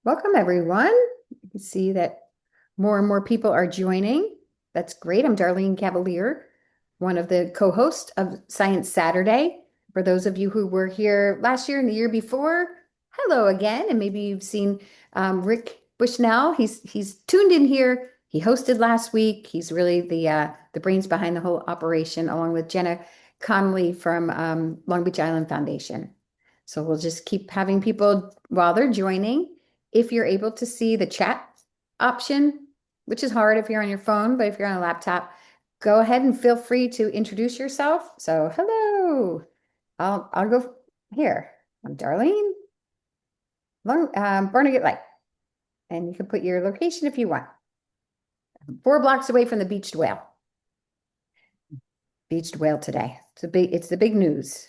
Welcome, everyone. You can see that more and more people are joining. That's great. I'm Darlene Cavalier, one of the co-hosts of Science Saturday. For those of you who were here last year and the year before, hello again. And maybe you've seen Rick Bushnell. He's tuned in here. He hosted last week. He's really the brains behind the whole operation, along with Jenna Connolly from Long Beach Island Foundation. So we'll just keep having people while they're joining. If you're able to see the chat option, which is hard if you're on your phone, but if you're on a laptop, go ahead and feel free to introduce yourself. So, hello, I'll go here. I'm Darlene Barnegat Light, and you can put your location if you want. 4 blocks away from the beached whale. Beached whale today. It's the big news.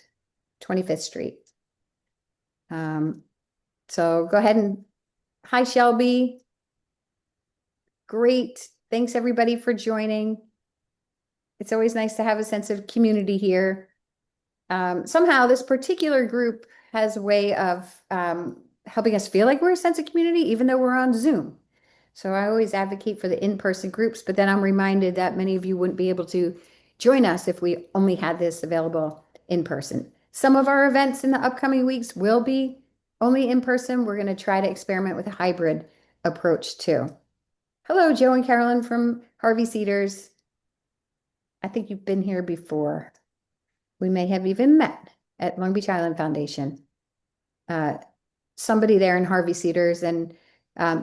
25th Street. So go ahead and hi, Shelby. Great. Thanks everybody for joining. It's always nice to have a sense of community here. Somehow this particular group has a way of helping us feel like we're a sense of community, even though we're on Zoom. So I always advocate for the in-person groups, but then I'm reminded that many of you wouldn't be able to join us if we only had this available in person. Some of our events in the upcoming weeks will be only in person. We're going to try to experiment with a hybrid approach too. Hello, Joe and Carolyn from Harvey Cedars. I think you've been here before. We may have even met at Long Beach Island Foundation. Somebody there in Harvey Cedars and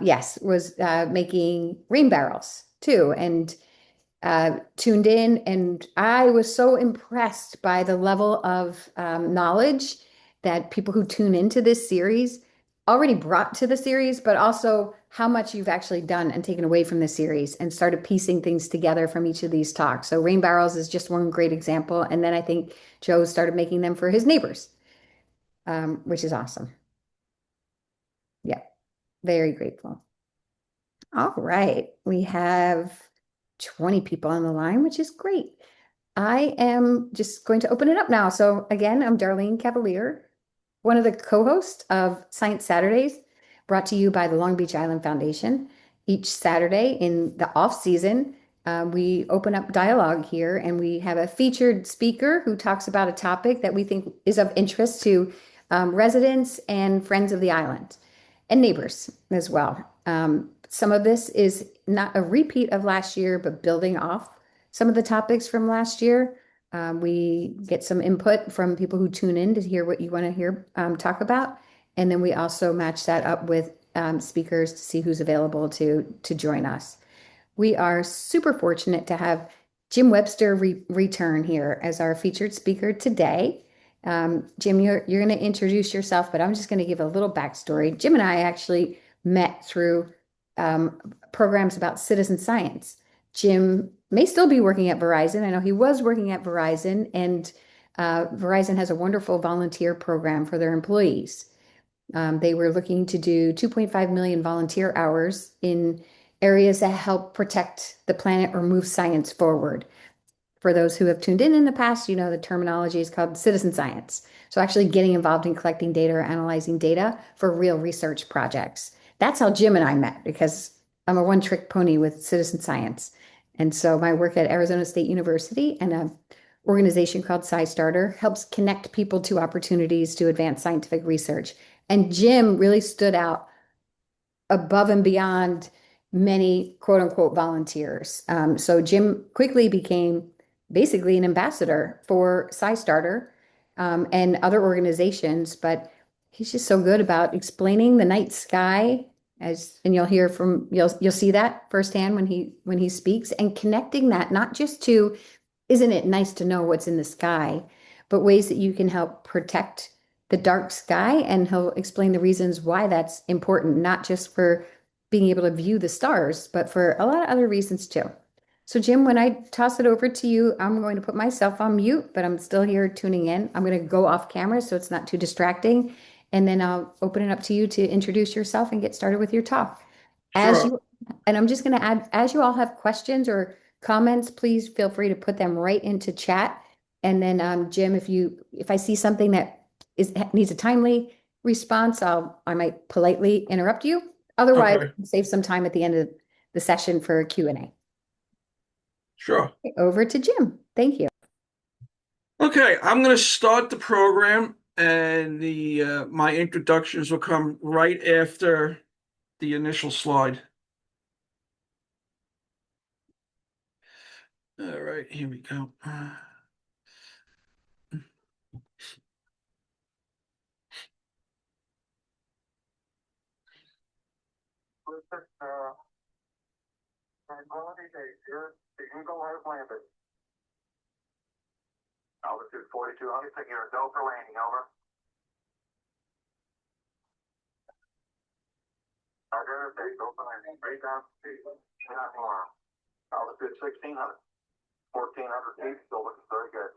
yes, was making rain barrels too and tuned in. And I was so impressed by the level of knowledge that people who tune into this series already brought to the series, but also how much you've actually done and taken away from the series and started piecing things together from each of these talks. So rain barrels is just one great example. And then I think Joe started making them for his neighbors, which is awesome. Yeah, very grateful. All right, we have 20 people on the line, which is great. I am just going to open it up now. So again, I'm Darlene Cavalier, one of the co-hosts of Science Saturdays, brought to you by the Long Beach Island Foundation. Each Saturday in the off season, we open up dialogue here and we have a featured speaker who talks about a topic that we think is of interest to residents and friends of the island and neighbors as well. Some of this is not a repeat of last year, but building off some of the topics from last year. We get some input from people who tune in to hear what you want to hear talk about. And then we also match that up with speakers to see who's available to join us. We are super fortunate to have Jim Webster return here as our featured speaker today. Jim, you're going to introduce yourself, but I'm just going to give a little backstory. Jim and I actually met through programs about citizen science. Jim may still be working at Verizon. I know he was working at Verizon, and Verizon has a wonderful volunteer program for their employees. They were looking to do 2.5 million volunteer hours in areas that help protect the planet or move science forward. For those who have tuned in the past, you know the terminology is called citizen science. So actually getting involved in collecting data or analyzing data for real research projects. That's how Jim and I met because I'm a one-trick pony with citizen science. And so my work at Arizona State University and an organization called SciStarter helps connect people to opportunities to advance scientific research. And Jim really stood out above and beyond many quote unquote volunteers. So Jim quickly became basically an ambassador for SciStarter and other organizations, but he's just so good about explaining the night sky and you'll see that firsthand when he speaks and connecting that not just to isn't it nice to know what's in the sky, but ways that you can help protect the dark sky, and he'll explain the reasons why that's important, not just for being able to view the stars, but for a lot of other reasons too. So Jim, when I toss it over to you, I'm going to put myself on mute, but I'm still here tuning in. I'm going to go off camera so it's not too distracting. And then I'll open it up to you to introduce yourself and get started with your talk. As Sure. you, and I'm just going to add, as you all have questions or comments, please feel free to put them right into chat. And then Jim, if I see something that needs a timely response, I might politely interrupt you. Otherwise, Okay, save some time at the end of the session for Q&A. sure. Over to Jim. Thank you. Okay, I'm going to start the program, and the my introductions will come right after the initial slide. All right, here we go. Tranquility Base here. The Eagle has landed. Altitude 4,200, taking a go for landing, over. Roger, base, go for landing. Straight down speed. Not more. Altitude 1,600. 1,400 feet, still looking very good.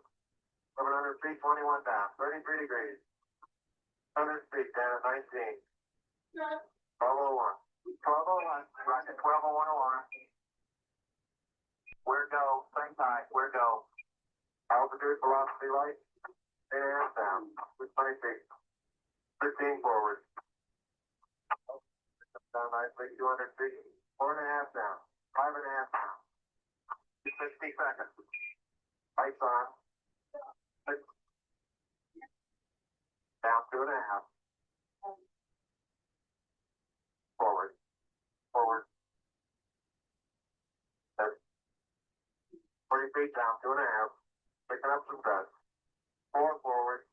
700 feet, 21 down, 33 degrees. 100 feet down at 19. 1201. 1201, rocket 1201 alarm. Where go? Same time, where go? Altitude, velocity light, and down. 20 feet. 15 forward. Down nicely, 200 feet. 4.5 down. 5.5 down. 60 seconds. Lights on. Six. Down 2.5. Forward. Forward. 40 feet down, 2.5. Picking up some dust. 4 forward.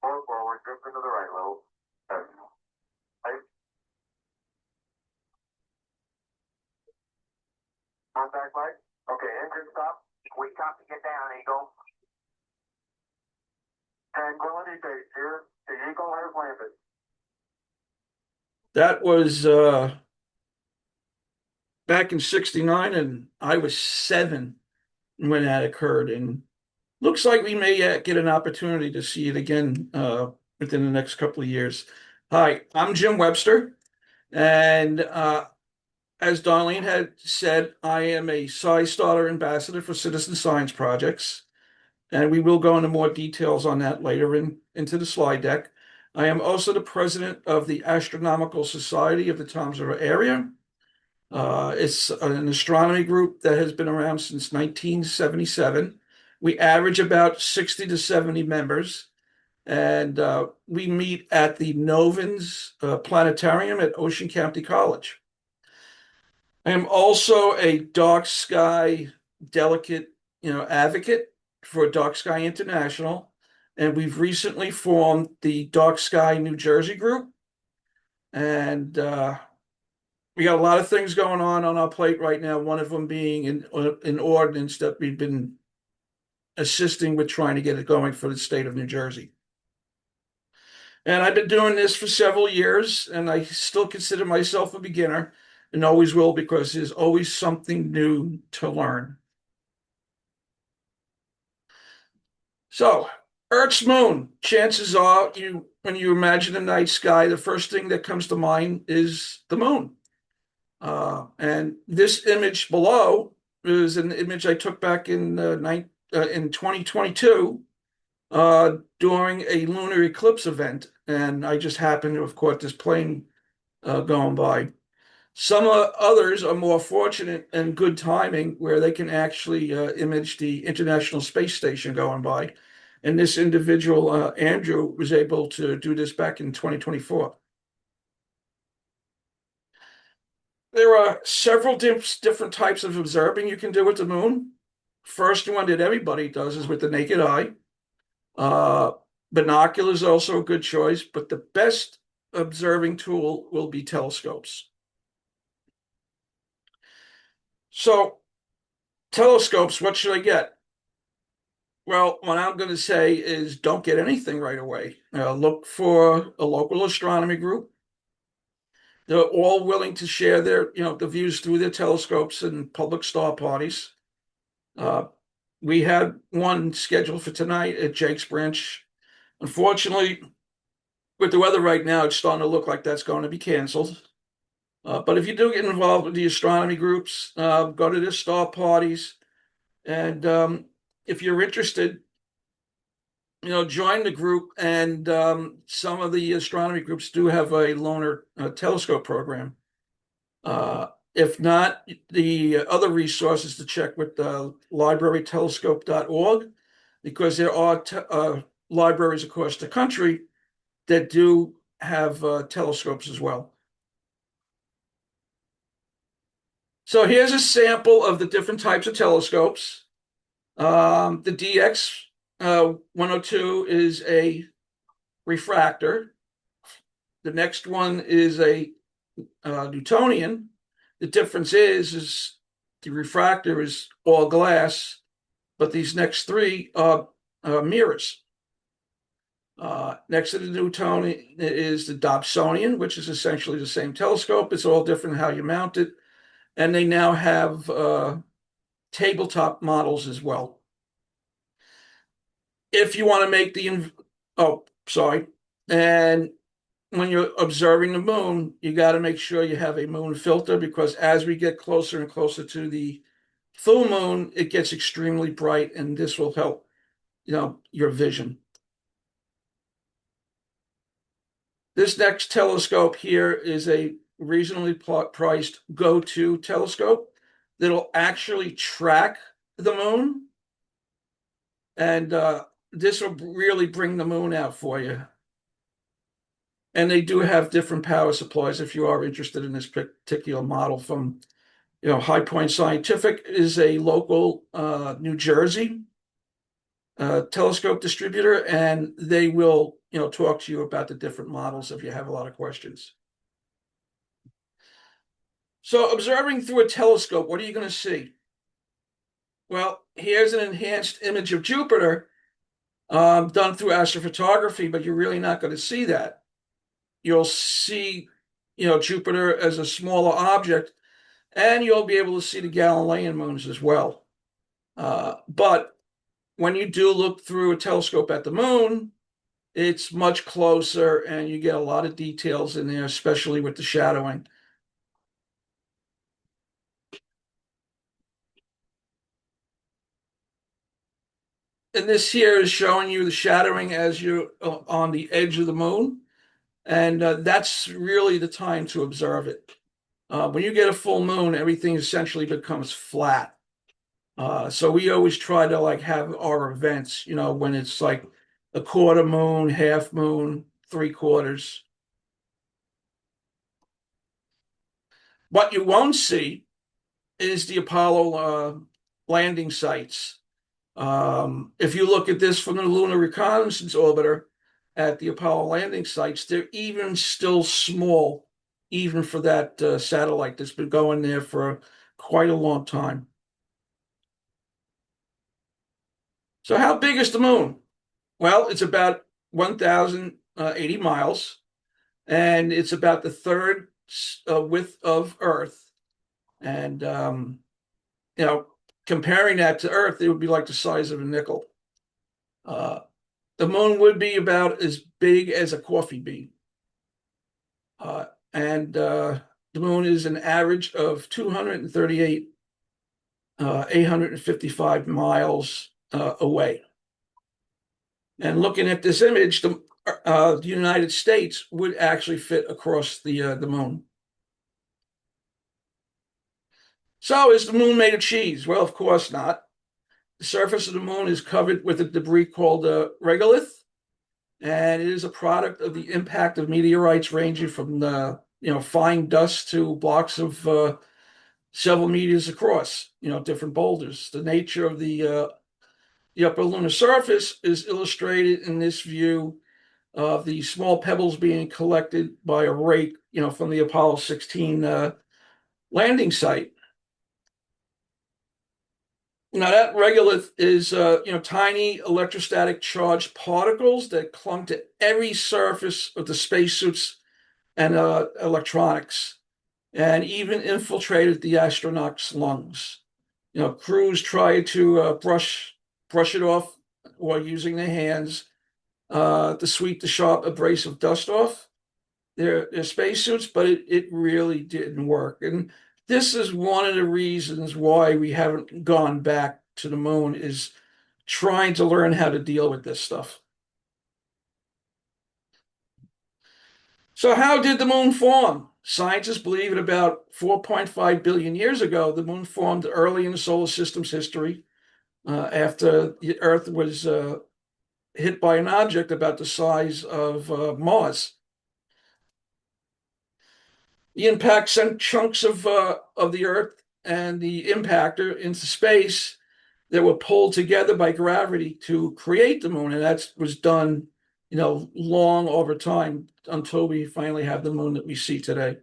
4 forward. Drift into the right a little. 7. 8. Contact light. Okay, engine stop. We copy, get down, Eagle. Tranquility Base here. The Eagle has landed. That was back in '69, and I was 7 when that occurred. And looks like we may get an opportunity to see it again within the next couple of years. Hi, I'm Jim Webster, and as Darlene had said, I am a SciStarter ambassador for citizen science projects, and we will go into more details on that later into the slide deck. I am also the president of the Astronomical Society of the Toms River area. It's an astronomy group that has been around since 1977. We average about 60 to 70 members, and we meet at the Novens Planetarium at Ocean County College. I am also a dark sky delegate, advocate for Dark Sky International, and we've recently formed the Dark Sky New Jersey group, and we got a lot of things going on our plate right now. One of them being an ordinance that we've been assisting with trying to get it going for the state of New Jersey. And I've been doing this for several years, and I still consider myself a beginner and always will, because there's always something new to learn. So, Earth's moon, chances are when you imagine the night sky, the first thing that comes to mind is the moon. And this image below is an image I took back in 2022 during a lunar eclipse event, and I just happened to have caught this plane going by. Some others are more fortunate and good timing, where they can actually image the International Space Station going by. And this individual, Andrew, was able to do this back in 2024. There are several different types of observing you can do with the moon. First one that everybody does is with the naked eye. Uh, Binoculars are also a good choice, but the best observing tool will be telescopes. So, telescopes, what should I get? Well, what I'm going to say is don't get anything right away. Look for a local astronomy group. They're all willing to share the views through their telescopes and public star parties. Uh, we had one scheduled for tonight at Jake's Branch. Unfortunately, with the weather right now, it's starting to look like that's going to be canceled. But if you do get involved with the astronomy groups, go to the star parties. And if you're interested, join the group, and some of the astronomy groups do have a lunar telescope program. If not, the other resources to check with librarytelescope.org, because there are libraries across the country that do have telescopes as well. So here's a sample of the different types of telescopes. The DX 102 is a refractor. The next one is a Newtonian. The difference is the refractor is all glass, but these next three are mirrors. Next to the Newtonian is the Dobsonian, which is essentially the same telescope. It's all different how you mount it. And they now have tabletop models as well. If you want to make oh, sorry. And when you're observing the moon, you got to make sure you have a moon filter, because as we get closer and closer to the full moon, it gets extremely bright, and this will help, your vision. This next telescope here is a reasonably priced go-to telescope that'll actually track the moon, and this will really bring the moon out for you. And they do have different power supplies if you are interested in this particular model from, High Point Scientific is a local New Jersey telescope distributor, and they will, talk to you about the different models if you have a lot of questions. So observing through a telescope, what are you going to see? Well, here's an enhanced image of Jupiter done through astrophotography, but you're really not going to see that. You'll see, Jupiter as a smaller object, and you'll be able to see the Galilean moons as well. But when you do look through a telescope at the moon, it's much closer, and you get a lot of details in there, especially with the shadowing. And this here is showing you the shadowing as you're on the edge of the moon. And that's really the time to observe it. When you get a full moon, everything essentially becomes flat. So we always try to have our events, when it's like a quarter moon, half moon, three quarters. What you won't see is the Apollo landing sites. If you look at this from the Lunar Reconnaissance Orbiter at the Apollo landing sites, they're even still small, even for that satellite that's been going there for quite a long time. So how big is the moon? Well, it's about 1,080 miles, and it's about the third width of Earth. And, comparing that to Earth, it would be like the size of a nickel. The moon would be about as big as a coffee bean. And the moon is an average of 238, 855 miles away. And looking at this image, the United States would actually fit across the moon. So is the moon made of cheese? Well, of course not. The surface of the moon is covered with a debris called regolith, and it is a product of the impact of meteorites ranging from the fine dust to blocks of several meters across, different boulders. The nature of the upper lunar surface is illustrated in this view of the small pebbles being collected by a rake, from the Apollo 16 landing site. Now that regolith is, tiny electrostatic charged particles that clung to every surface of the spacesuits and electronics, and even infiltrated the astronauts' lungs. Crews tried to brush it off while using their hands to sweep the sharp abrasive dust off their spacesuits, but it really didn't work. And this is one of the reasons why we haven't gone back to the moon, is trying to learn how to deal with this stuff. So how did the moon form? Scientists believe at about 4.5 billion years ago, the moon formed early in the solar system's history after the Earth was hit by an object about the size of Mars. The impact sent chunks of the Earth and the impactor into space that were pulled together by gravity to create the moon, and that was done, long over time until we finally have the moon that we see today.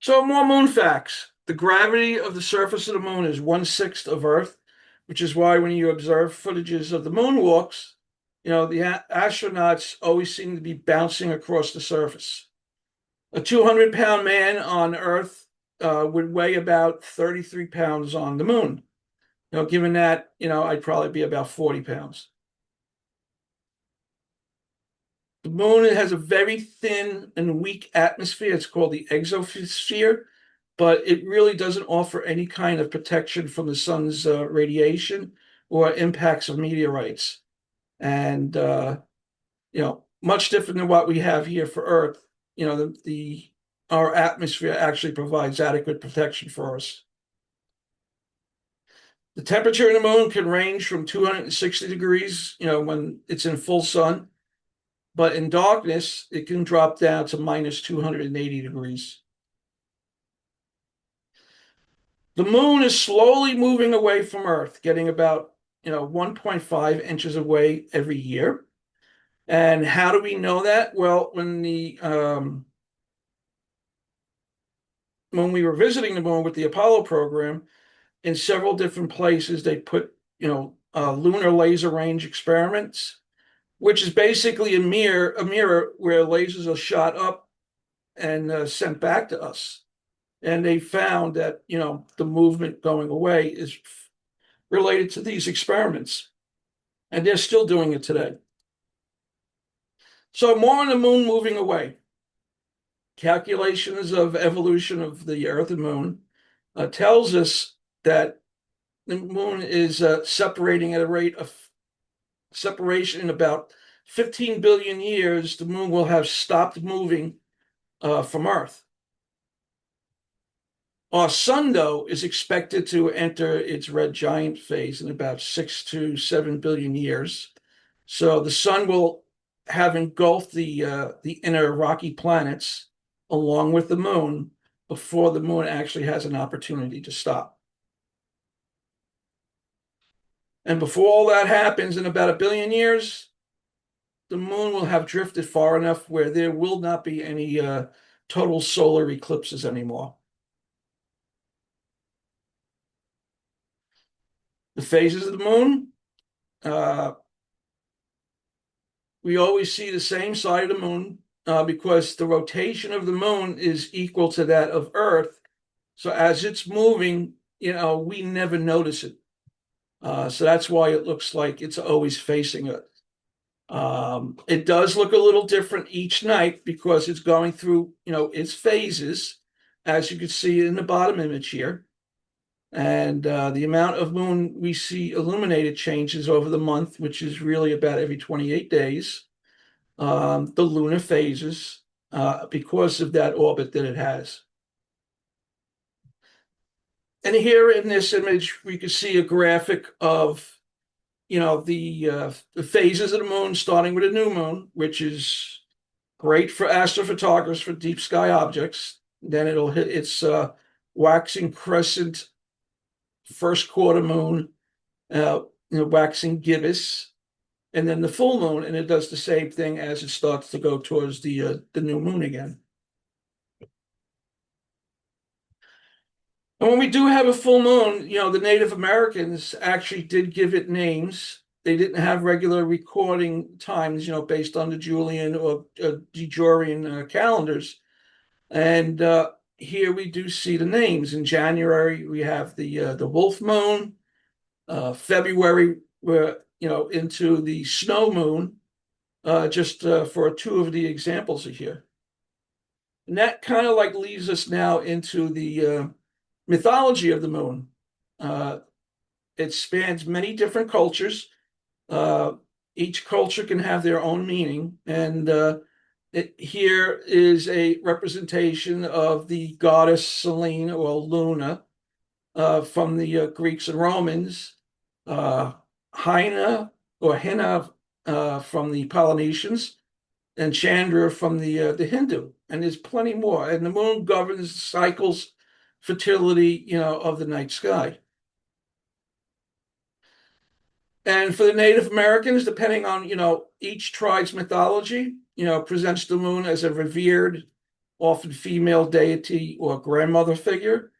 So more moon facts. The gravity of the surface of the moon is one-sixth of Earth, which is why when you observe footages of the moonwalks, the astronauts always seem to be bouncing across the surface. A 200-pound man on Earth would weigh about 33 pounds on the moon. Given that, I'd probably be about 40 pounds. The moon has a very thin and weak atmosphere. It's called the exosphere, but it really doesn't offer any kind of protection from the sun's radiation or impacts of meteorites. And much different than what we have here for Earth. The our atmosphere actually provides adequate protection for us. The temperature in the moon can range from 260 degrees, when it's in full sun, but in darkness, it can drop down to minus 280 degrees. The moon is slowly moving away from Earth, getting about 1.5 inches away every year. And how do we know that? Well, when we were visiting the moon with the Apollo program, in several different places, they put lunar laser range experiments, which is basically a mirror where lasers are shot up and sent back to us. And they found that the movement going away is related to these experiments, and they're still doing it today. So more on the moon moving away. Calculations of evolution of the Earth and Moon tells us that the moon is separating at a rate of separation in about 15 billion years, the moon will have stopped moving from Earth. Our sun, though, is expected to enter its red giant phase in about 6 to 7 billion years. So the sun will have engulfed the inner rocky planets along with the moon before the moon actually has an opportunity to stop. And before all that happens, in about 1 billion years, the moon will have drifted far enough where there will not be any total solar eclipses anymore. The phases of the moon, uh, we always see the same side of the moon because the rotation of the moon is equal to that of Earth. So as it's moving, we never notice it. So that's why it looks like it's always facing it. It does look a little different each night because it's going through, its phases, as you can see in the bottom image here. And the amount of moon we see illuminated changes over the month, which is really about every 28 days. The lunar phases, because of that orbit that it has. And here in this image, we can see a graphic of, the phases of the moon, starting with a new moon, which is great for astrophotographers for deep sky objects. Then it'll hit its waxing crescent first quarter moon, waxing gibbous, and then the full moon, and it does the same thing as it starts to go towards the new moon again. And when we do have a full moon, the Native Americans actually did give it names. They didn't have regular recording times, based on the Julian or Gregorian calendars. And here we do see the names. In January, we have the wolf moon. February, we're into the snow moon. Just for two of the examples here. And that kind of like leads us now into the mythology of the moon. It spans many different cultures. Each culture can have their own meaning. And here is a representation of the goddess Selene or Luna from the Greeks and Romans. Hyena or Henna from the Polynesians, and Chandra from the Hindu, and there's plenty more. And the moon governs the cycles, fertility, of the night sky. And for the Native Americans, depending on each tribe's mythology, presents the moon as a revered, often female deity or grandmother figure,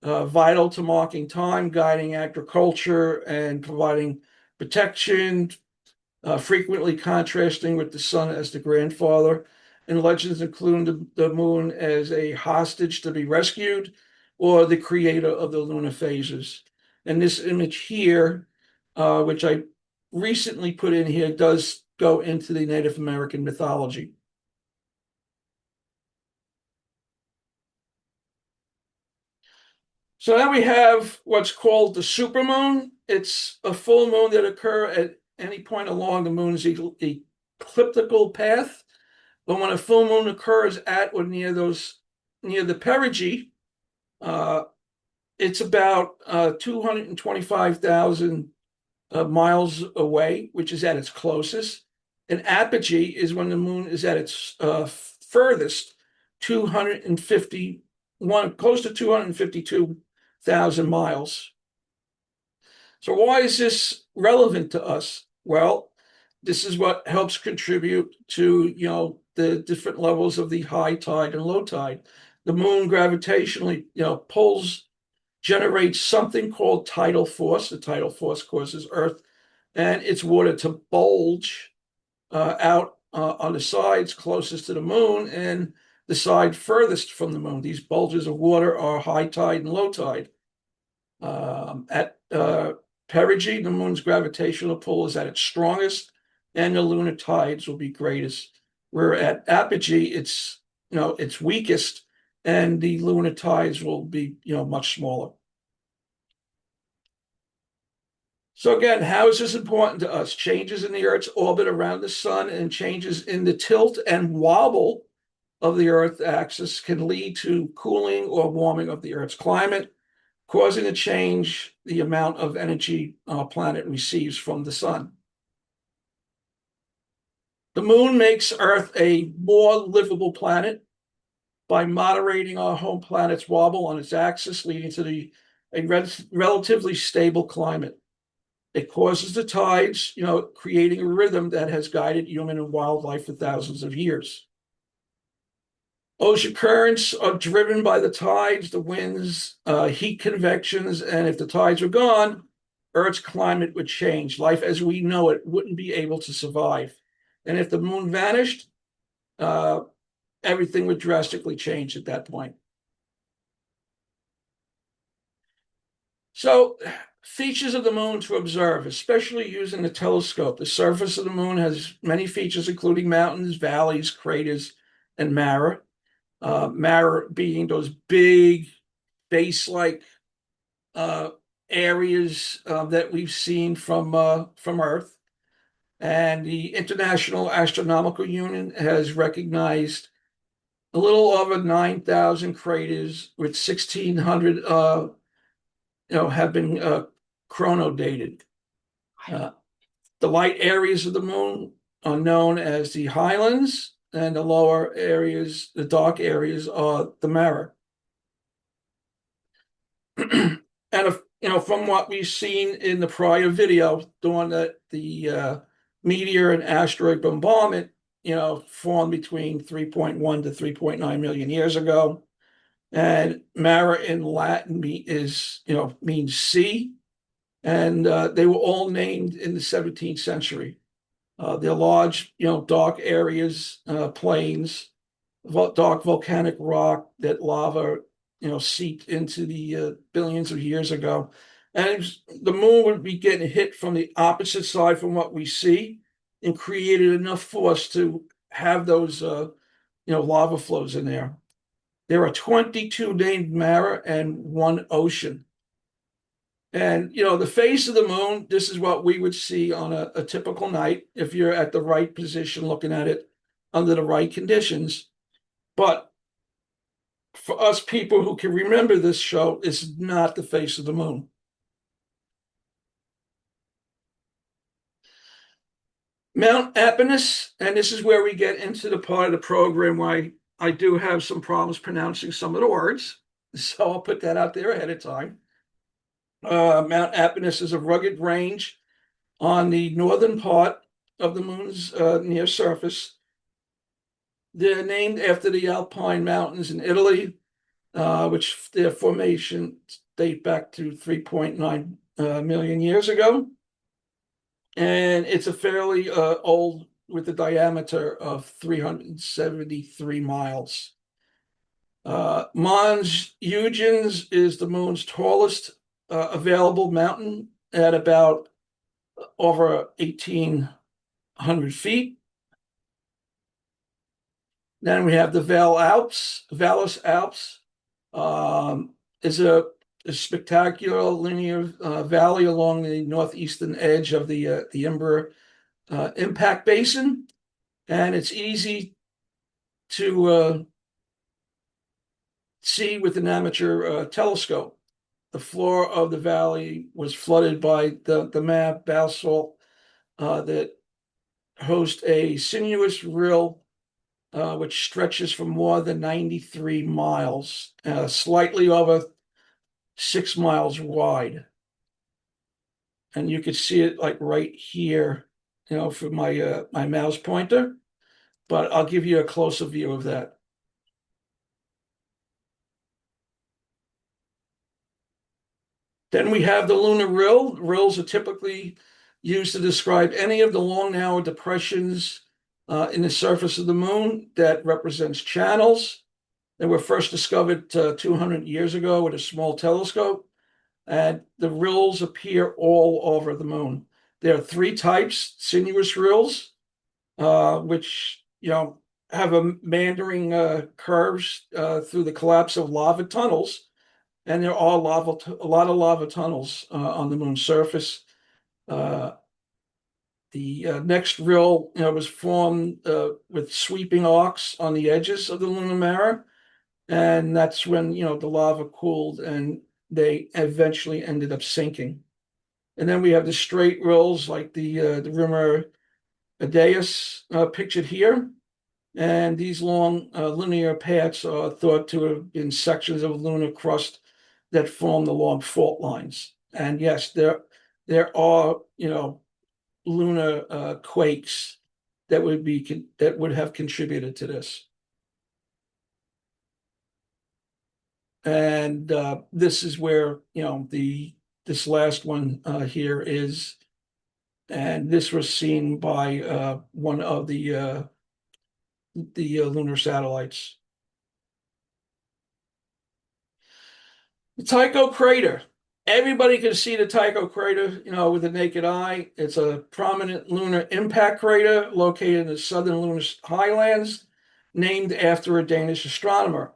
vital to marking time, guiding agriculture, and providing protection, frequently contrasting with the sun as the grandfather. And legends include the moon as a hostage to be rescued or the creator of the lunar phases. And this image here, which I recently put in here, does go into the Native American mythology. So now we have what's called the supermoon. It's a full moon that occurs at any point along the moon's ecliptical path. But when a full moon occurs at or near the perigee, it's about 225,000 miles away, which is at its closest. And apogee is when the moon is at its furthest, 251, close to 252,000 miles. So why is this relevant to us? Well, this is what helps contribute to, the different levels of the high tide and low tide. The moon gravitationally, generates something called tidal force. The tidal force causes Earth and its water to bulge out on the sides closest to the moon and the side furthest from the moon. These bulges of water are high tide and low tide. At perigee, the moon's gravitational pull is at its strongest, and the lunar tides will be greatest. Where at apogee, it's weakest, and the lunar tides will be much smaller. So again, how is this important to us? Changes in the Earth's orbit around the sun and changes in the tilt and wobble of the Earth axis can lead to cooling or warming of the Earth's climate, causing a change the amount of energy our planet receives from the sun. The moon makes Earth a more livable planet by moderating our home planet's wobble on its axis, leading to a relatively stable climate. It causes the tides, creating a rhythm that has guided human and wildlife for thousands of years. Ocean currents are driven by the tides, the winds, heat convections, and if the tides were gone, Earth's climate would change. Life as we know it wouldn't be able to survive. And if the moon vanished, uh, everything would drastically change at that point. So, features of the moon to observe, especially using the telescope. The surface of the moon has many features, including mountains, valleys, craters, and mare. Mare being those big base-like uh, areas that we've seen from Earth. And the International Astronomical Union has recognized a little over 9,000 craters with 1,600 have been chronodated. Uh, the light areas of the moon are known as the highlands, and the lower areas, the dark areas, are the mare. And if, from what we've seen in the prior video, during the meteor and asteroid bombardment, formed between 3.1 to 3.9 million years ago. And mare in Latin means sea, and they were all named in the 17th century. They're large, dark areas, plains, dark volcanic rock that lava, seeped into the billions of years ago. And the moon would be getting hit from the opposite side from what we see and created enough force to have those, lava flows in there. There are 22 named mare and one ocean. And, the face of the moon, this is what we would see on a typical night if you're at the right position looking at it under the right conditions. But for us people who can remember this show, it's not the face of the moon. Mount Apenus, and this is where we get into the part of the program where I do have some problems pronouncing some of the words. So I'll put that out there ahead of time. Mount Apenus is a rugged range on the northern part of the moon's near surface. They're named after the Alpine Mountains in Italy, which their formation date back to 3.9 million years ago. And it's a fairly old, with a diameter of 373 miles. Mons Huygens is the moon's tallest available mountain at about over 1,800 feet. Then we have the Valles Alps is a spectacular linear valley along the northeastern edge of the Imber impact basin, and it's easy to see with an amateur telescope. The floor of the valley was flooded by the matte basalt that host a sinuous rill which stretches for more than 93 miles, slightly over 6 miles wide. And you could see it like right here, for my mouse pointer, but I'll give you a closer view of that. Then we have the lunar rill. Rills are typically used to describe any of the long, narrow depressions in the surface of the moon that represents channels. They were first discovered 200 years ago with a small telescope, and the rills appear all over the moon. There are three types: sinuous rills, which have a meandering curves through the collapse of lava tunnels, and there are a lot of lava tunnels on the moon's surface. Uh, the next rill, was formed with sweeping arcs on the edges of the lunar mare, and that's when the lava cooled and they eventually ended up sinking. And then we have the straight rills like the Rimmer Idaeus pictured here. And these long linear paths are thought to have been sections of lunar crust that form the long fault lines. And yes, there are lunar quakes that would have contributed to this. And this is where the this last one here is, and this was seen by one of the lunar satellites. The Tycho crater. Everybody can see the Tycho crater, with the naked eye. It's a prominent lunar impact crater located in the southern lunar highlands, named after a Danish astronomer.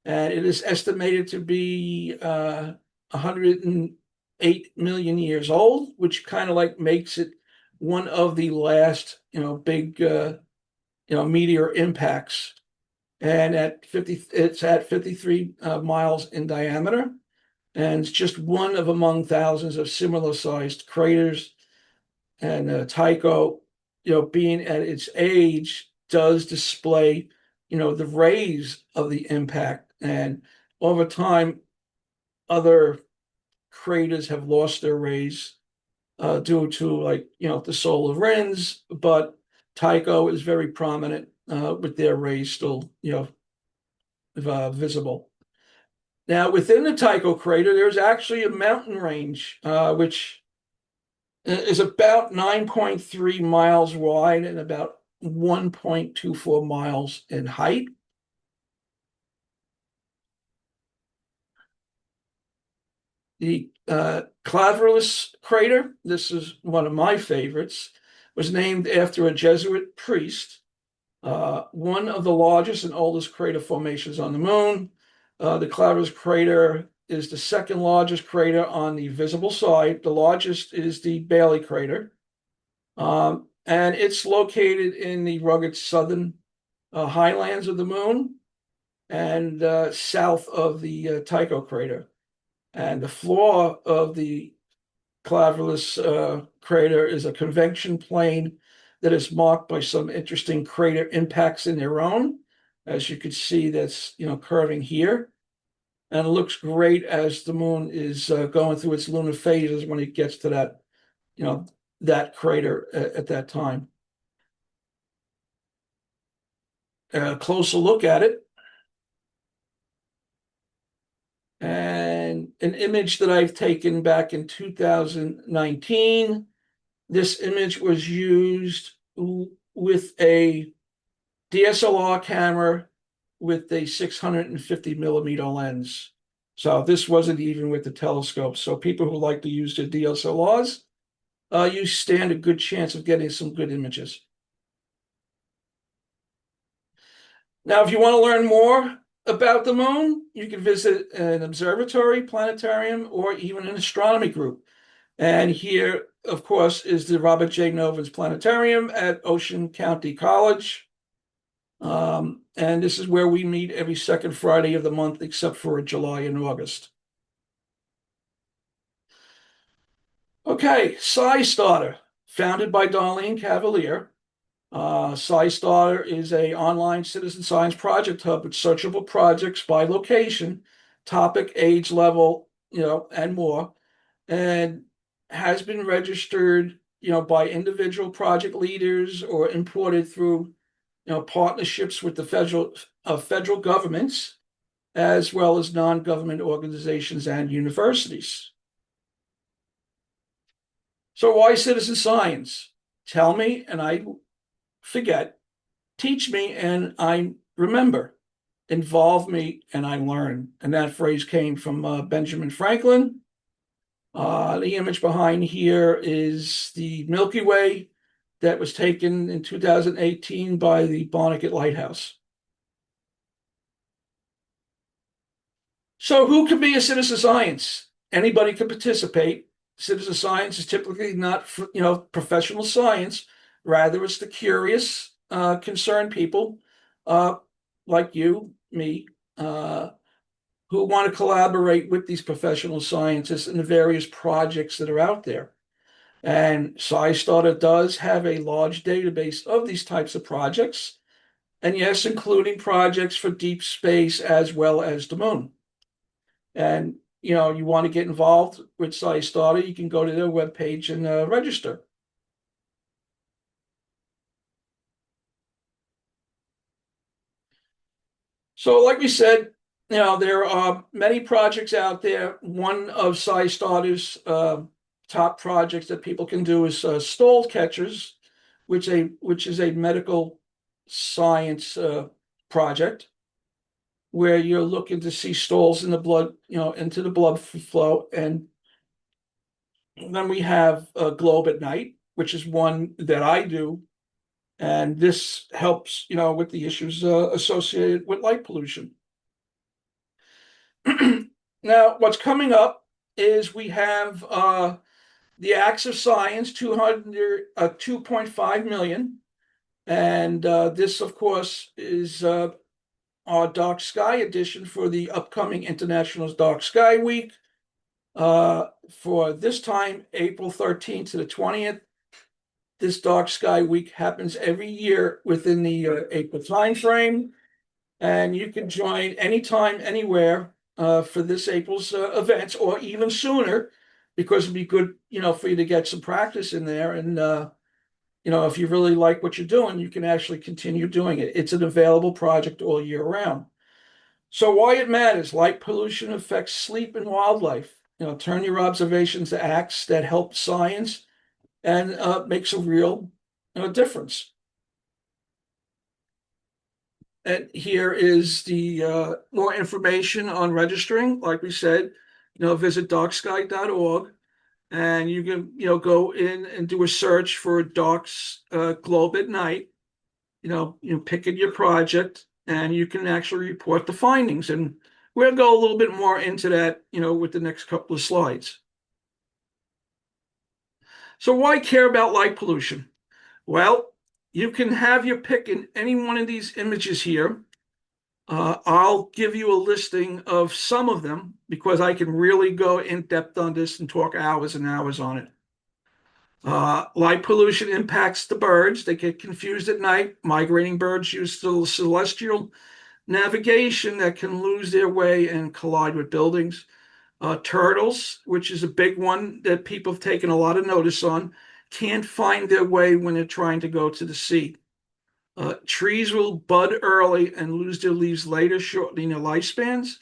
And it is estimated to be 108 million years old, which kind of like makes it one of the last, big, meteor impacts. And it's at 53 miles in diameter, and it's just one of among thousands of similar sized craters. And Tycho, being at its age, does display, the rays of the impact. And over time, other craters have lost their rays due to, like, the solar winds, but Tycho is very prominent with their rays still, visible. Now, within the Tycho crater, there's actually a mountain range, which is about 9.3 miles wide and about 1.24 miles in height. The Claverless crater, this is one of my favorites, was named after a Jesuit priest, one of the largest and oldest crater formations on the moon. The Claverless crater is the second largest crater on the visible side. The largest is the Bailey crater, and it's located in the rugged southern highlands of the moon and south of the Tycho crater. And the floor of the Claverless crater is a convection plane that is marked by some interesting crater impacts in their own. As you can see, that's curving here, and it looks great as the moon is going through its lunar phases when it gets to you know, that crater at that time. A closer look at it, and an image that I've taken back in 2019. This image was used with a DSLR camera with a 650 millimeter lens. So this wasn't even with the telescope. So people who like to use their DSLRs, you stand a good chance of getting some good images. Now, if you want to learn more about the moon, you can visit an observatory, planetarium, or even an astronomy group. And here, of course, is the Robert J. Novins Planetarium at Ocean County College. And this is where we meet every second Friday of the month, except for July and August. Okay, SciStarter, founded by Darlene Cavalier. SciStarter is a online citizen science project hub with searchable projects by location, topic, age level, and more, and has been registered, by individual project leaders or imported through, partnerships with the federal governments, as well as non-government organizations and universities. So why citizen science? Tell me and I forget. Teach me and I remember. Involve me and I learn. And that phrase came from Benjamin Franklin. The image behind here is the Milky Way that was taken in 2018 by the Barnegat Lighthouse. So who can be a citizen science? Anybody can participate. citizen science is typically not, professional science. Rather, it's the curious, concerned people, uh, like you, me, uh, who want to collaborate with these professional scientists in the various projects that are out there. And SciStarter does have a large database of these types of projects. And yes, including projects for deep space as well as the moon. And you want to get involved with SciStarter, you can go to their webpage and register. So, like we said, there are many projects out there. One of SciStarter's top projects that people can do is stall catchers, which is a medical science project where you're looking to see stalls in the blood, into the blood flow. And then we have Globe at Night, which is one that I do. And this helps, with the issues associated with light pollution. Now, what's coming up is we have the Acts of Science, 2.5 million. And this, of course, is our Dark Sky edition for the upcoming International Dark Sky Week. For this time, April 13th to the 20th. This Dark Sky Week happens every year within the April timeframe, and you can join anytime, anywhere for this April's events, or even sooner, because it'd be good, for you to get some practice in there. And if you really like what you're doing, you can actually continue doing it. It's an available project all year round. So why it matters: light pollution affects sleep and wildlife. Turn your observations to acts that help science and makes a real difference. And here is the more information on registering. Like we said, visit darksky.org, and you can go in and do a search for Dark's Globe at Night. Pick at your project, and you can actually report the findings. And we'll go a little bit more into that, with the next couple of slides. So why care about light pollution? Well, you can have your pick in any one of these images here. I'll give you a listing of some of them because I can really go in depth on this and talk hours and hours on it. Light pollution impacts the birds. They get confused at night. Migrating birds use the celestial navigation that can lose their way and collide with buildings. Turtles, which is a big one that people have taken a lot of notice on, can't find their way when they're trying to go to the sea. Trees will bud early and lose their leaves later, shortening their lifespans.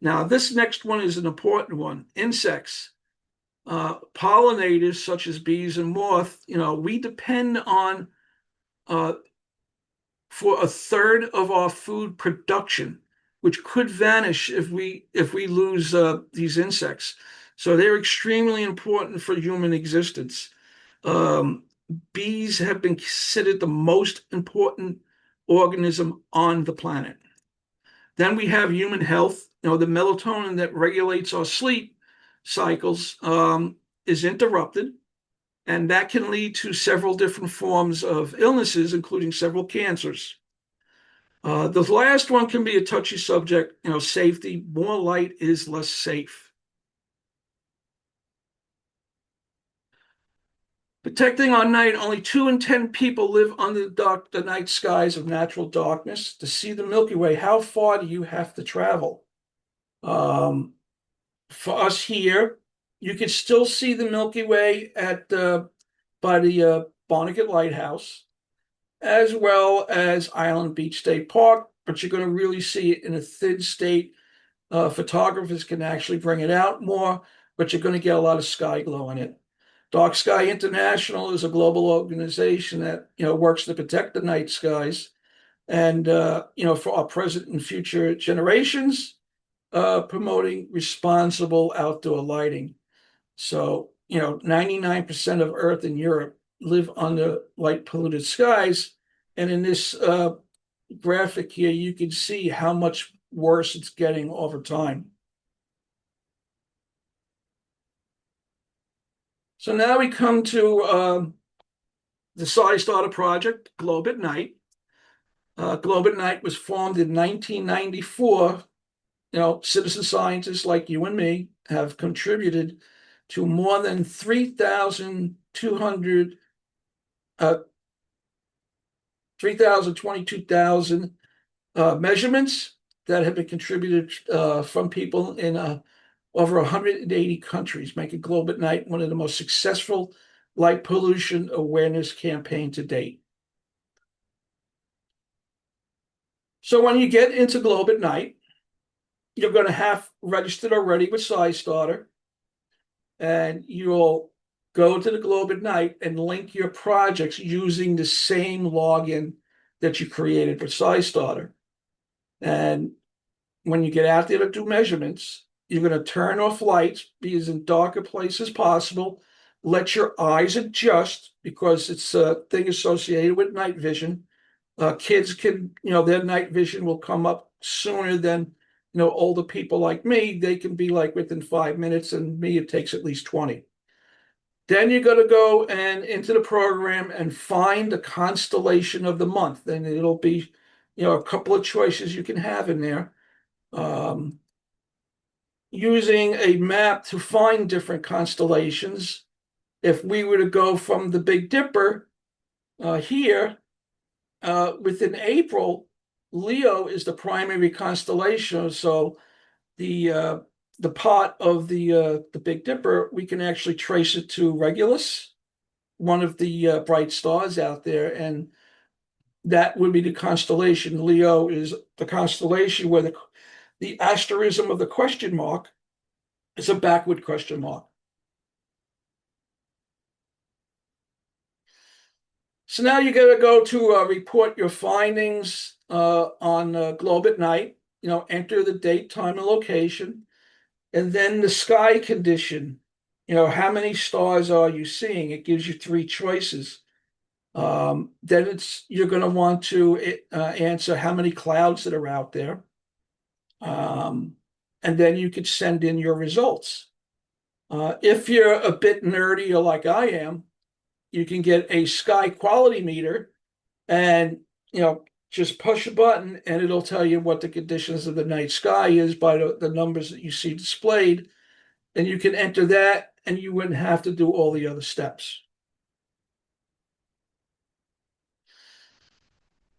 Now, this next one is an important one. Insects, pollinators such as bees and moths, we depend on for a third of our food production, which could vanish if we lose these insects. So they're extremely important for human existence. Um, Bees have been considered the most important organism on the planet. Then we have human health. The melatonin that regulates our sleep cycles is interrupted, and that can lead to several different forms of illnesses, including several cancers. The last one can be a touchy subject, safety. More light is less safe. Protecting our night, only 2 in 10 people live under the night skies of natural darkness. To see the Milky Way, how far do you have to travel? For us here, you can still see the Milky Way by the Barnegat Lighthouse, as well as Island Beach State Park, but you're going to really see it in a thin state. Photographers can actually bring it out more, but you're going to get a lot of sky glow in it. Dark Sky International is a global organization that works to protect the night skies, and for our present and future generations, promoting responsible outdoor lighting. So 99% of Earth and Europe live under light polluted skies, and in this graphic here, you can see how much worse it's getting over time. So now we come to the SciStarter project, Globe at Night. Globe at Night was formed in 1994. Citizen scientists like you and me have contributed to more than 3,200, 3,022,000 measurements that have been contributed from people in over 180 countries, making Globe at Night one of the most successful light pollution awareness campaign to date. So when you get into Globe at Night, you're going to have registered already with SciStarter, and you'll go to the Globe at Night and link your projects using the same login that you created with SciStarter. And when you get out there to do measurements, you're going to turn off lights, be as in dark a place as possible. Let your eyes adjust because it's a thing associated with night vision. Kids can, their night vision will come up sooner than, older people like me. They can be like within 5 minutes, and me, it takes at least 20. Then you're going to go and into the program and find the constellation of the month. And it'll be, a couple of choices you can have in there. Using a map to find different constellations. If we were to go from the Big Dipper here, within April, Leo is the primary constellation. So the part of the Big Dipper, we can actually trace it to Regulus, one of the bright stars out there, and that would be the constellation. Leo is the constellation where the asterism of the question mark is a backward question mark. So now you got to go to report your findings on Globe at Night. Enter the date, time, and location, and then the sky condition. How many stars are you seeing? It gives you three choices. Then you're going to want to answer how many clouds that are out there, and then you could send in your results. If you're a bit nerdy or like I am, you can get a sky quality meter and just push a button and it'll tell you what the conditions of the night sky is by the numbers that you see displayed, and you can enter that and you wouldn't have to do all the other steps.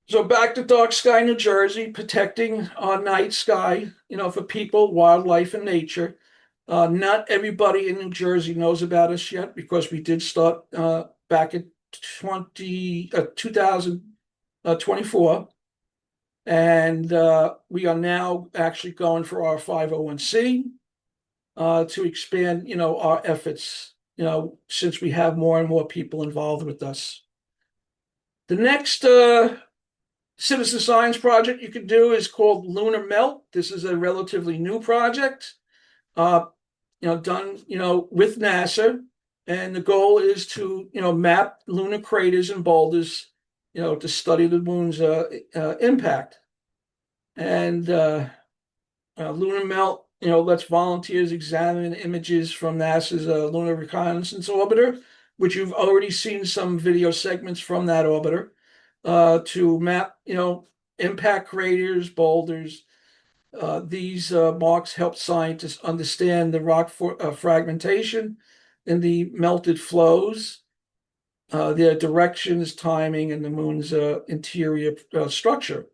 So back to dark sky New Jersey, protecting our night sky, for people, wildlife, and nature. Not everybody in New Jersey knows about us yet because we did start back in 2024. And we are now actually going for our 501c to expand, our efforts, since we have more and more people involved with us. The next citizen science project you could do is called Lunar Melt. This is a relatively new project, done, with NASA. And the goal is to, map lunar craters and boulders, to study the moon's impact. And Lunar Melt, lets volunteers examine images from NASA's Lunar Reconnaissance Orbiter, which you've already seen some video segments from that orbiter, to map, impact craters, boulders. These marks help scientists understand the rock fragmentation in the melted flows, their directions, timing, and the moon's interior structure.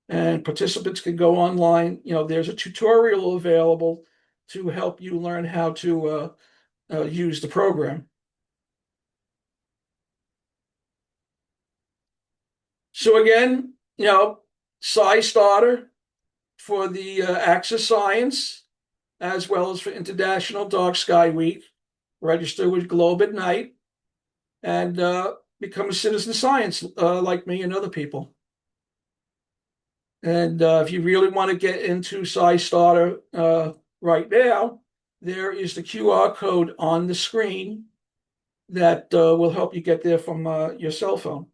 And participants can go online. There's a tutorial available to help you learn how to use the program. So again, SciStarter for the Axis Science, as well as for International Dark Sky Week. Register with Globe at Night and become a citizen science like me and other people. And if you really want to get into SciStarter right now, there is the QR code on the screen that will help you get there from your cell phone.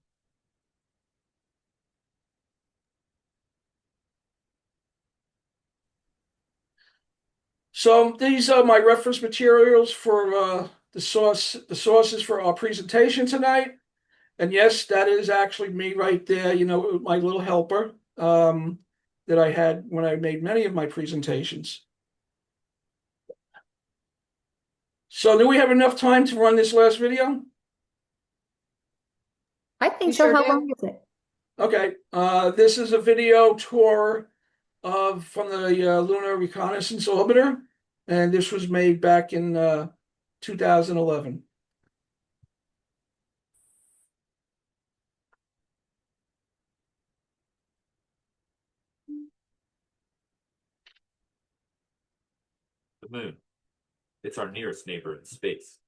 So these are my reference materials for the sources for our presentation tonight. And yes, that is actually me right there, my little helper that I had when I made many of my presentations. So do we have enough time to run this last video? I We think so. sure How do. long is it? Okay, this is a video tour from the Lunar Reconnaissance Orbiter, and this was made back in 2011. The moon. It's our nearest neighbor in space,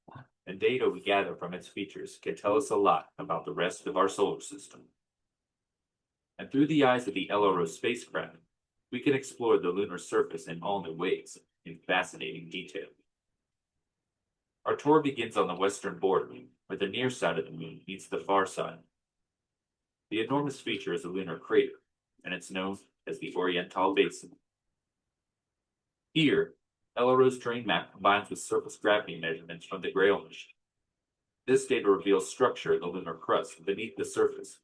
and data we gather from its features can tell us a lot about the rest of our solar system. And through the eyes of the LRO spacecraft, we can explore the lunar surface in all new ways, in fascinating detail. Our tour begins on the western border, where the near side of the moon meets the far side. The enormous feature is a lunar crater, and it's known as the Oriental Basin. Here, LRO's terrain map combines with surface gravity measurements from the Grail mission. This data reveals structure in the lunar crust beneath the surface,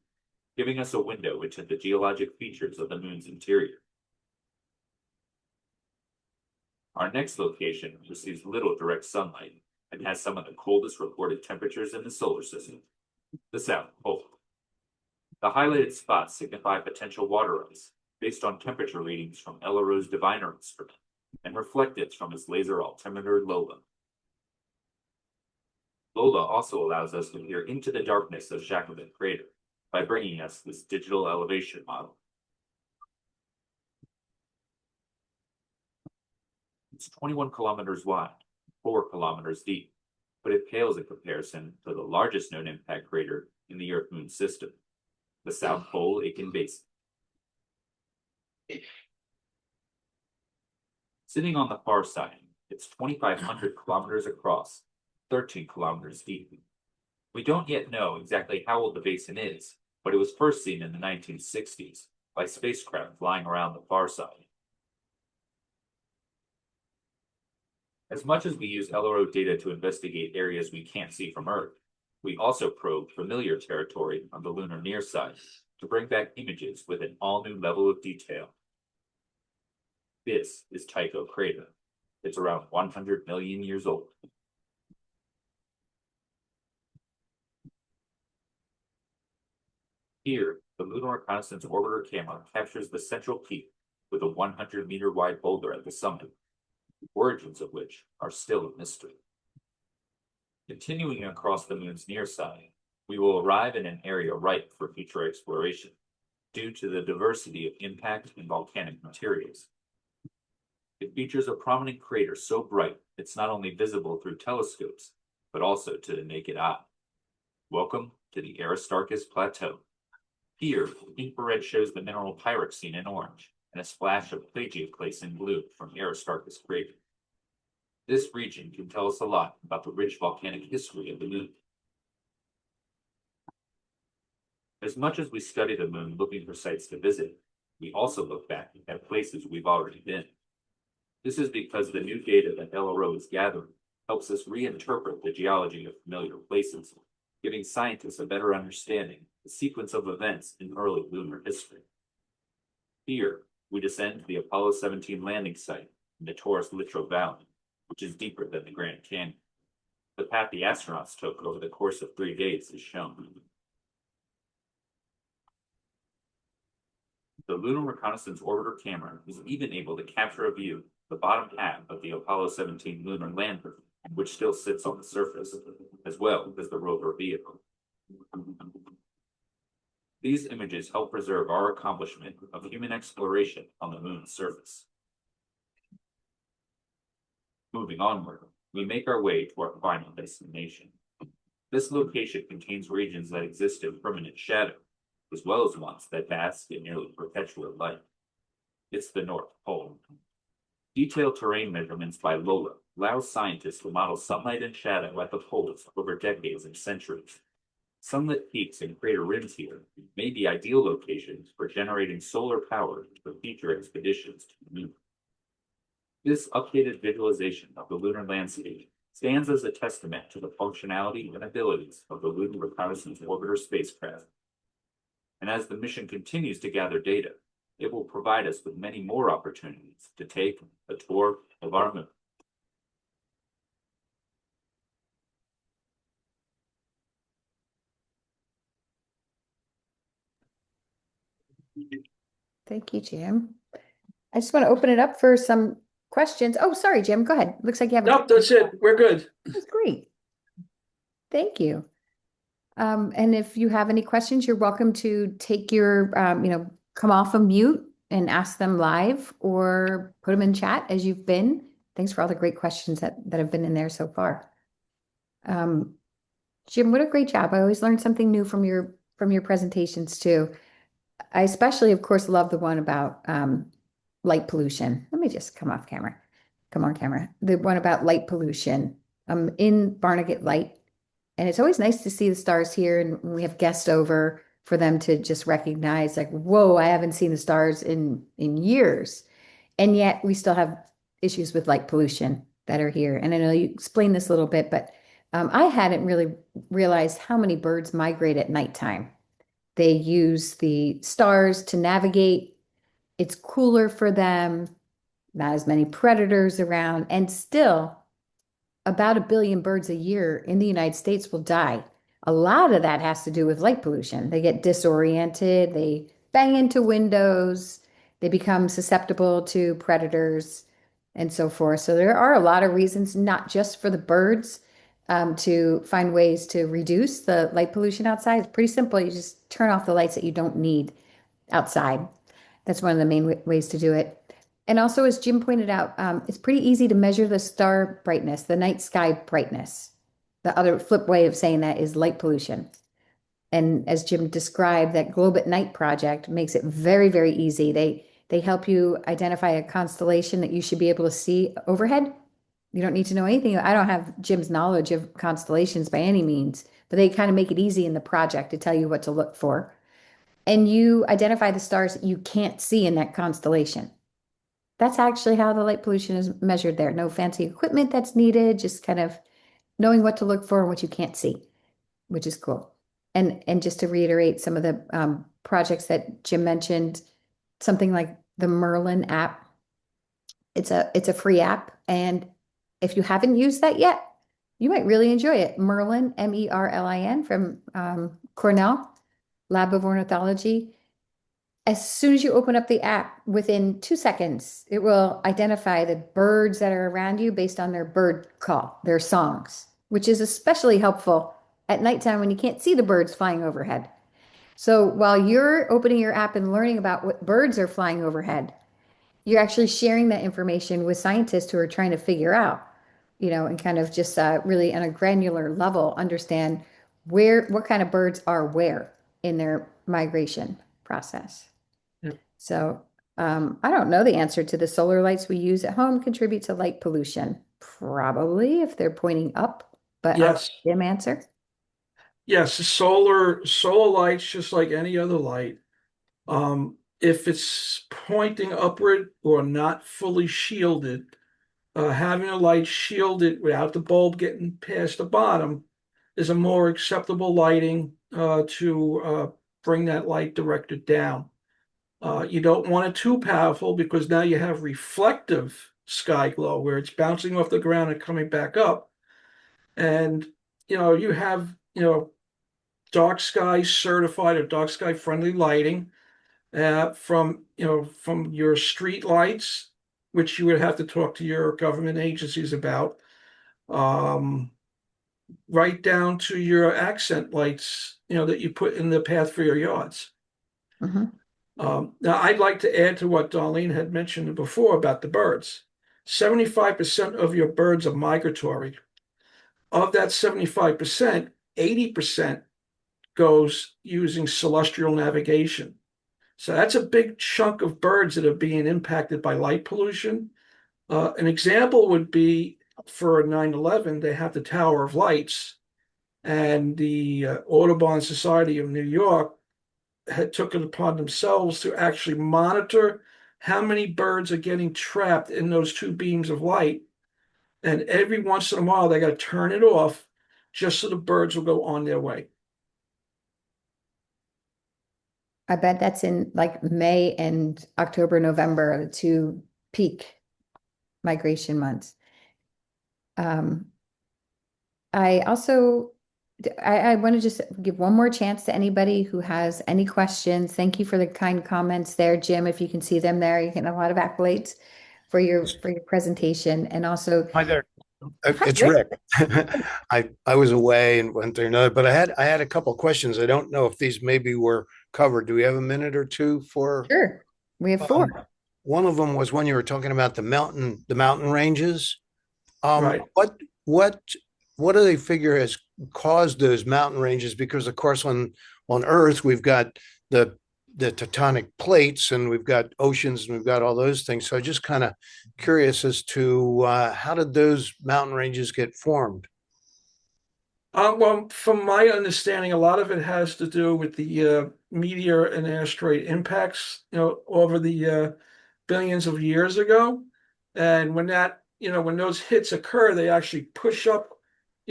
giving us a window into the geologic features of the moon's interior. Our next location receives little direct sunlight and has some of the coldest recorded temperatures in the solar system, the South Pole. The highlighted spots signify potential water ice based on temperature readings from LRO's Diviner instrument and reflecteds from its laser altimeter Lola. Lola also allows us to peer into the darkness of Shackleton Crater by bringing us this digital elevation model. It's 21 kilometers wide, 4 kilometers deep, but it pales in comparison to the largest known impact crater in the Earth-Moon system, the South Pole Aitken Basin. Sitting on the far side, it's 2,500 kilometers across, 13 kilometers deep. We don't yet know exactly how old the basin is, but it was first seen in the 1960s by spacecraft flying around the far side. As much as we use LRO data to investigate areas we can't see from Earth, we also probe familiar territory on the lunar near side to bring back images with an all-new level of detail. This is Tycho Crater. It's around 100 million years old. Here, the Lunar Reconnaissance Orbiter camera captures the central peak with a 100-meter wide boulder at the summit, origins of which are still a mystery. Continuing across the moon's near side, we will arrive in an area ripe for future exploration due to the diversity of impact and volcanic materials. It features a prominent crater so bright it's not only visible through telescopes, but also to the naked eye. Welcome to the Aristarchus Plateau. Here, infrared shows the mineral pyroxene in orange and a splash of plagioclase in blue from Aristarchus crater. This region can tell us a lot about the rich volcanic history of the moon. As much as we study the moon looking for sites to visit, we also look back at places we've already been. This is because the new data that LRO is gathering helps us reinterpret the geology of familiar places, giving scientists a better understanding of the sequence of events in early lunar history. Here, we descend to the Apollo 17 landing site in the Taurus Littrow Valley, which is deeper than the Grand Canyon. The path the astronauts took over the course of 3 days is shown. The Lunar Reconnaissance Orbiter camera is even able to capture a view of the bottom half of the Apollo 17 lunar lander, which still sits on the surface, as well as the rover vehicle. These images help preserve our accomplishment of human exploration on the moon's surface. Moving onward, we make our way to our final destination. This location contains regions that exist in permanent shadow, as well as ones that bask in nearly perpetual light. It's the North Pole. Detailed terrain measurements by Lola allow scientists to model sunlight and shadow at the poles over decades and centuries. Sunlit peaks and crater rims here may be ideal locations for generating solar power for future expeditions to the moon. This updated visualization of the lunar landscape stands as a testament to the functionality and abilities of the Lunar Reconnaissance Orbiter spacecraft. And as the mission continues to gather data, it will provide us with many more opportunities to take a tour of our moon. Thank you, Jim. I just want to open it up for some questions. Oh, sorry, Jim. Go ahead. Looks like you have a Nope, that's it. We're good. That's great. Thank you. And if you have any questions, you're welcome to take your, come off of mute and ask them live or put them in chat as you've been. Thanks for all the great questions that have been in there so far. Jim, what a great job. I always learn something new from your presentations too. I especially, of course, love the one about light pollution. Let me just come off camera. Come on camera. The one about light pollution in Barnegat Light. And it's always nice to see the stars here, and when we have guests over for them to just recognize, like, whoa, I haven't seen the stars in years. And yet we still have issues with light pollution that are here. And I know you explained this a little bit, but I hadn't really realized how many birds migrate at nighttime. They use the stars to navigate. It's cooler for them, not as many predators around, and still about 1 billion birds a year in the United States will die. A lot of that has to do with light pollution. They get disoriented, they bang into windows, they become susceptible to predators and so forth. So there are a lot of reasons, not just for the birds, to find ways to reduce the light pollution outside. It's pretty simple. You just turn off the lights that you don't need outside. That's one of the main ways to do it. And also, as Jim pointed out, it's pretty easy to measure the star brightness, the night sky brightness. The other flip way of saying that is light pollution. And as Jim described, that Globe at Night project makes it very, very easy. They help you identify a constellation that you should be able to see overhead. You don't need to know anything. I don't have Jim's knowledge of constellations by any means, but they kind of make it easy in the project to tell you what to look for. And you identify the stars that you can't see in that constellation. That's actually how the light pollution is measured there. No fancy equipment that's needed, just kind of knowing what to look for and what you can't see, which is cool. And just to reiterate some of the projects that Jim mentioned, something like the Merlin app. It's a free app, and if you haven't used that yet, you might really enjoy it. Merlin, Merlin, from Cornell Lab of Ornithology. As soon as you open up the app, within 2 seconds, it will identify the birds that are around you based on their bird call, their songs, which is especially helpful at nighttime when you can't see the birds flying overhead. So while you're opening your app and learning about what birds are flying overhead, you're actually sharing that information with scientists who are trying to figure out, and kind of just really on a granular level, understand what kind of birds are where in their migration process. So I don't know the answer to the solar lights we use at home contribute to light pollution. Probably if they're pointing up, but I'll let Yes. Jim answer. Yes, solar lights, just like any other light. If it's pointing upward or not fully shielded, having a light shielded without the bulb getting past the bottom is a more acceptable lighting to bring that light directed down. You don't want it too powerful because now you have reflective sky glow where it's bouncing off the ground and coming back up. And you have dark sky certified or dark sky friendly lighting from your street lights, which you would have to talk to your government agencies about, right down to your accent lights, that you put in the path for your yards. Mhm. Now, I'd like to add to what Darlene had mentioned before about the birds. 75% of your birds are migratory. Of that 75%, 80% goes using celestial navigation. So that's a big chunk of birds that are being impacted by light pollution. An example would be for 9/11, they have the Tower of Lights, and the Audubon Society of New York had took it upon themselves to actually monitor how many birds are getting trapped in those two beams of light And every once in a while, they got to turn it off just so the birds will go on their way. I bet that's in like May and October, November, the two peak migration months. Um, I also I want to just give one more chance to anybody who has any questions. Thank you for the kind comments there, Jim. If you can see them there, you get a lot of accolades for your presentation. And also, Hi there. hi, It's Rick. Rick. I was away and went through another, but I had a couple of questions. I don't know if these maybe were covered. Do we have a minute or two for Sure. We have um, four. one of them was when you were talking about the mountain ranges. Um, Right. what what what do they figure has caused those mountain ranges? Because of course on Earth we've got the the tectonic plates and we've got oceans and we've got all those things. So just kind of curious as to how did those mountain ranges get formed? Well, from my understanding, a lot of it has to do with the meteor and asteroid impacts, over the billions of years ago. And when when those hits occur, they actually push up,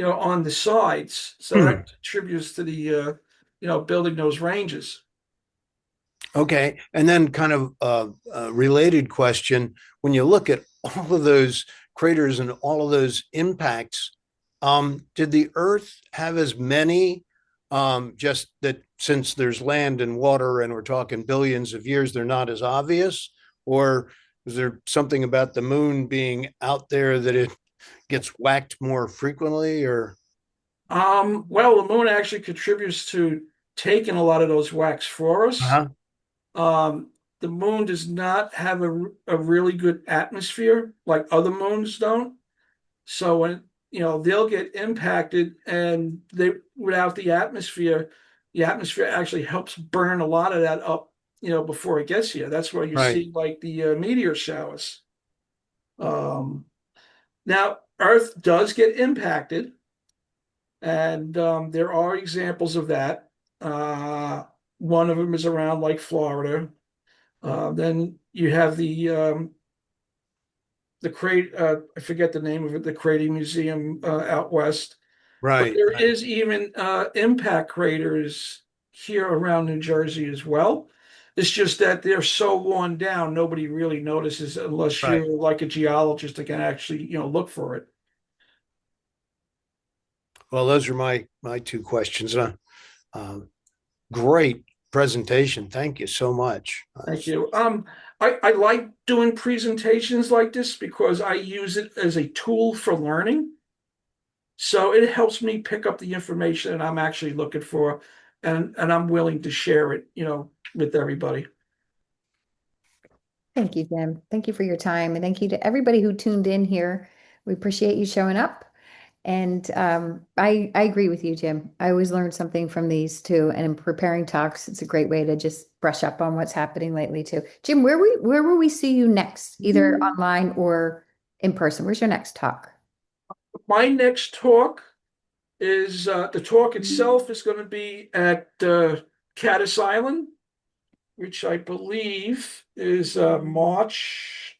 on the sides. So that contributes to the, building those ranges. Okay. And then kind of a related question, when you look at all of those craters and all of those impacts, did the Earth have as many, just that since there's land and water and we're talking billions of years, they're not as obvious? Or is there something about the moon being out there that it gets whacked more frequently or? Well, the moon actually contributes to taking a lot of those whacks for us. Uh-huh. Um, the moon does not have a really good atmosphere like other moons don't. So when they'll get impacted, and they without the atmosphere actually helps burn a lot of that up, before it gets here. That's why you Right. see like the meteor showers. Um, Now Earth does get impacted, and there are examples of that. Uh, One of them is around like Florida. Then you have the crate, I forget the name of it, the Crating Museum out west. But Right. there Right. is even impact craters here around New Jersey as well. It's just that they're so worn down, nobody really notices unless Right. you're like a geologist that can actually, look for it. Well, those are my two questions. Um, Great presentation. Thank you so much. Thank you. I like doing presentations like this because I use it as a tool for learning. So it helps me pick up the information that I'm actually looking for, and I'm willing to share it, with everybody. Thank you, Jim. Thank you for your time. And thank you to everybody who tuned in here. We appreciate you showing up. And I agree with you, Jim. I always learn something from these too. And in preparing talks, it's a great way to just brush up on what's happening lately too. Jim, where will we see you next, either online or in person? Where's your next talk? My next talk is the talk itself is going to be at Caddis Island, which I believe is March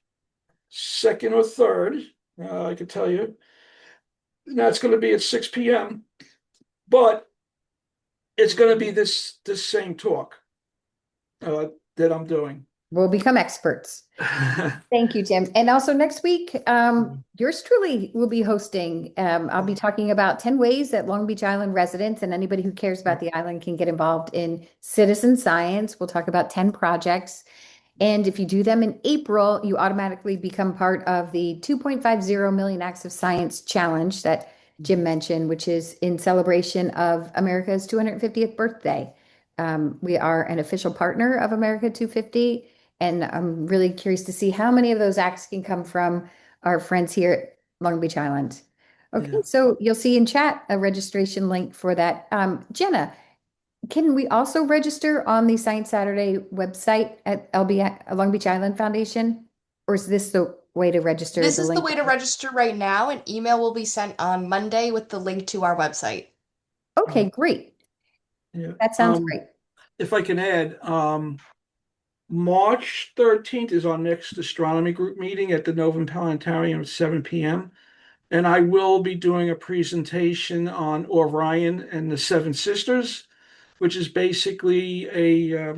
2nd or 3rd. I can tell you. Now it's going to be at 6 p.m., but it's going to be this same talk uh, that I'm doing. We'll become experts. Thank you, Jim. And also next week, yours truly will be hosting. I'll be talking about 10 ways that Long Beach Island residents and anybody who cares about the island can get involved in citizen science. We'll talk about 10 projects. And if you do them in April, you automatically become part of the 2.50 million acts of science challenge that Jim mentioned, which is in celebration of America's 250th birthday. We are an official partner of America 250, and I'm really curious to see how many of those acts can come from our friends here at Long Beach Island. Okay, Yeah. so you'll see in chat a registration link for that. Jenna, can we also register on the Science Saturday website at LB Long Beach Island Foundation? Or is this the way to register This the is the link? way to register right now. An email will be sent on Monday with the link to our website. Okay, great. Yeah. That sounds great. If I can add, March 13th is our next astronomy group meeting at the Novum Planetarium at 7 p.m. And I will be doing a presentation on Orion and the Seven Sisters, which is basically a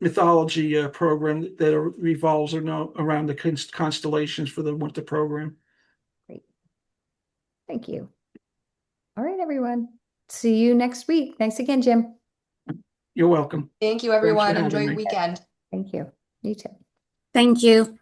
mythology program that revolves around the constellations for the winter program. Great. Thank you. All right, everyone. See you next week. Thanks again, Jim. You're welcome. Thank you, Thanks for everyone. having Enjoy your me. weekend. Thank you. You too. Thank you.